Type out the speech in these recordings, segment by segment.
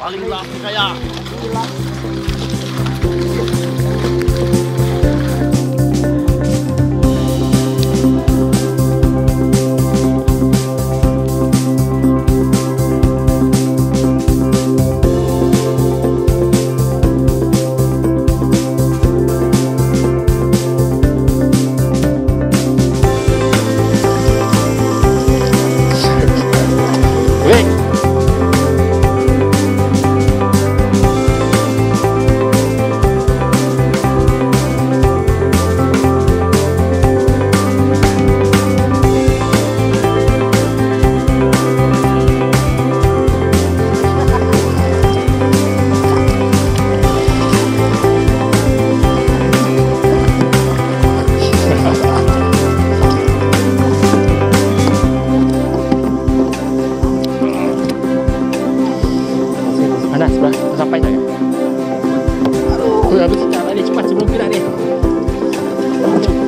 paling laki kaya. Sampai tak ya? Aduh, habis cara ni cepat sebelum kena ni.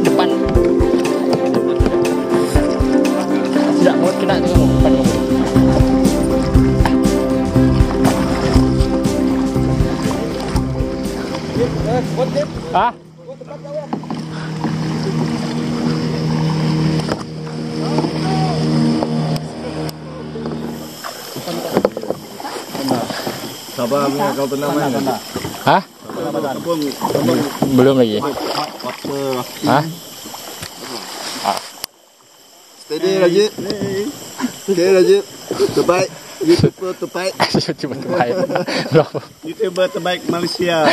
Depan. Tidak mau kena tu kamu depan kamu. Ah? Sabar punya kau tenang mana? Hah? Belum lagi. Hah? Steady lagi. Steady lagi. Terbaik. YouTuber terbaik. YouTuber terbaik. YouTuber terbaik Malaysia.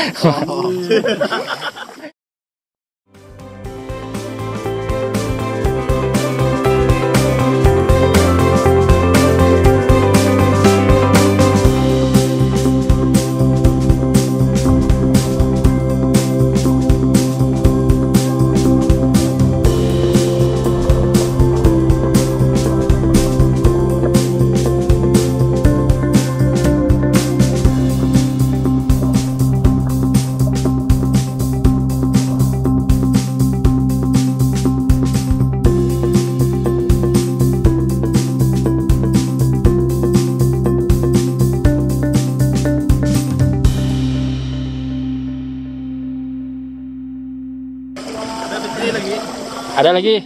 Ada lagi?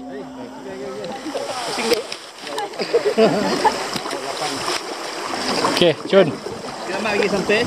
Okey, Cun. Lama lagi sampai.